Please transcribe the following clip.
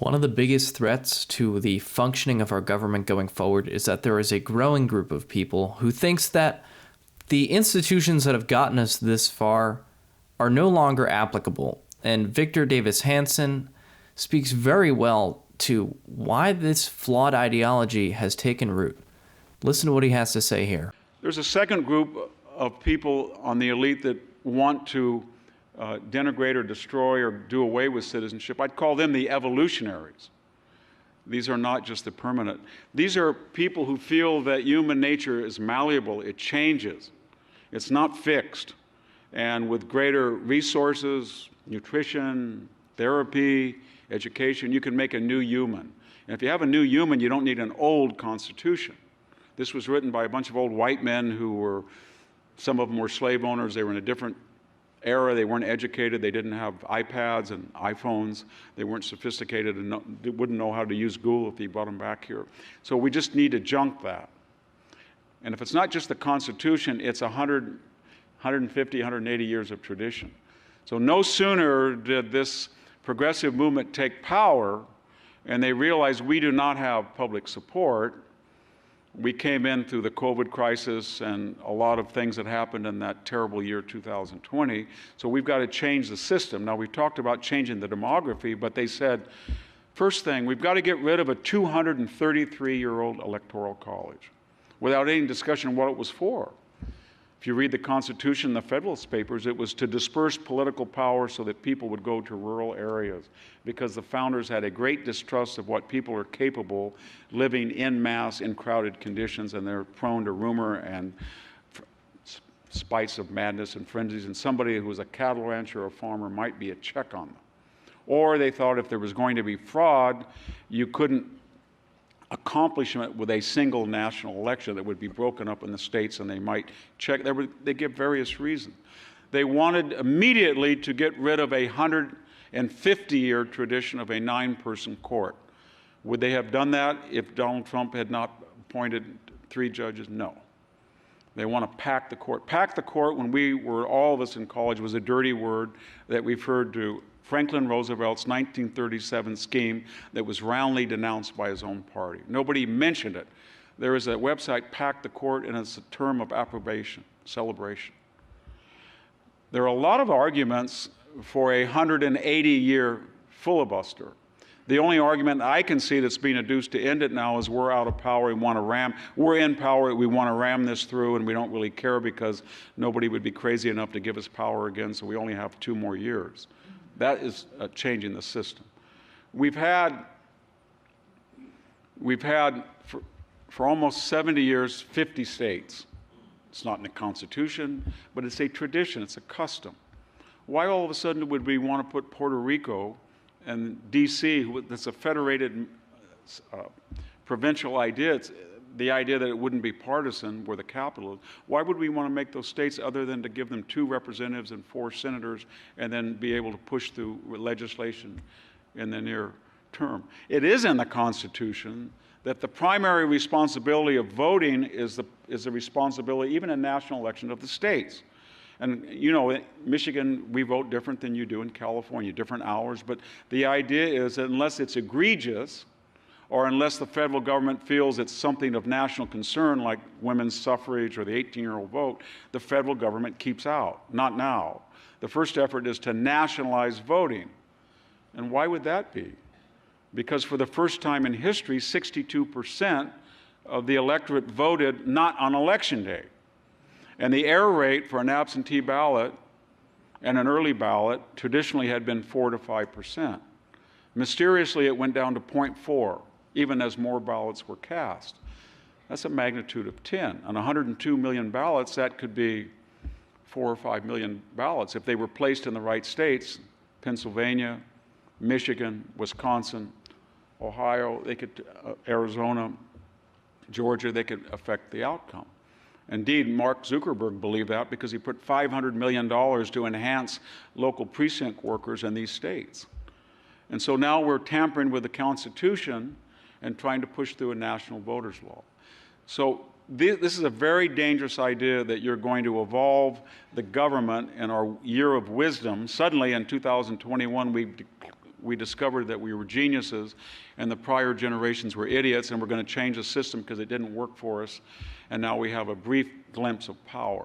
One of the biggest threats to the functioning of our government going forward is that there is a growing group of people who thinks that the institutions that have gotten us this far are no longer applicable. And Victor Davis Hanson speaks very well to why this flawed ideology has taken root. Listen to what he has to say here. There's a second group of people on the elite that want to denigrate or destroy or do away with citizenship. I'd call them the evolutionaries. These are not just the permanent. These are people who feel that human nature is malleable, it changes, it's not fixed. And with greater resources, nutrition, therapy, education, you can make a new human. And if you have a new human, you don't need an old constitution. This was written by a bunch of old white men who were, some of them were slave owners, they were in a different era, they weren't educated, they didn't have iPads and iPhones, they weren't sophisticated and they wouldn't know how to use Google if you brought them back here. So we just need to junk that. And if it's not just the Constitution, it's 150, 180 years of tradition. So no sooner did this progressive movement take power and they realized we do not have public support. We came in through the COVID crisis and a lot of things that happened in that terrible year 2020. So we've got to change the system. Now, we've talked about changing the demography, but they said, first thing, we've got to get rid of a 233-year-old electoral college without any discussion of what it was for. If you read the Constitution, the Federalist Papers, it was to disperse political power so that people would go to rural areas because the founders had a great distrust of what people are capable living en masse in crowded conditions, and they're prone to rumor and spites of madness and frenzies, and somebody who was a cattle rancher or a farmer might be a check on them. Or they thought if there was going to be fraud, you couldn't accomplish it with a single national election that would be broken up in the states and they might check. They give various reasons. They wanted immediately to get rid of a 150-year tradition of a 9-person court. Would they have done that if Donald Trump had not appointed 3 judges? No. They want to pack the court. Pack the court, when we were, all of us in college, was a dirty word that referred to Franklin Roosevelt's 1937 scheme that was roundly denounced by his own party. Nobody mentioned it. There is a website, Pack the Court, and it's a term of approbation, celebration. There are a lot of arguments for a 180-year filibuster. The only argument I can see that's being adduced to end it now is we're out of power, we want to ram. We're in power, we want to ram this through, and we don't really care because nobody would be crazy enough to give us power again, so we only have 2 more years. That is changing the system. We've had for almost 70 years, 50 states. It's not in the Constitution, but it's a tradition, it's a custom. Why all of a sudden would we want to put Puerto Rico and DC, that's a federated provincial idea, it's the idea that it wouldn't be partisan where the capital is. Why would we want to make those states other than to give them 2 representatives and 4 senators and then be able to push through legislation in the near term? It is in the Constitution that the primary responsibility of voting is the responsibility, even in national elections, of the states. And you know, in Michigan, we vote different than you do in California, different hours, but the idea is that unless it's egregious, or unless the federal government feels it's something of national concern, like women's suffrage or the 18-year-old vote, the federal government keeps out. Not now. The first effort is to nationalize voting. And why would that be? Because for the first time in history, 62% of the electorate voted not on election day. And the error rate for an absentee ballot and an early ballot traditionally had been 4 to 5%. Mysteriously, it went down to 0.4. Even as more ballots were cast. That's a magnitude of 10. On 102 million ballots, that could be 4 or 5 million ballots. If they were placed in the right states, Pennsylvania, Michigan, Wisconsin, Ohio, Arizona, Georgia, they could affect the outcome. Indeed, Mark Zuckerberg believed that because he put $500 million to enhance local precinct workers in these states. And so now we're tampering with the Constitution and trying to push through a national voters law. So this is a very dangerous idea that you're going to evolve the government in our year of wisdom. Suddenly in 2021, we discovered that we were geniuses and the prior generations were idiots, and we're going to change the system because it didn't work for us, and now we have a brief glimpse of power.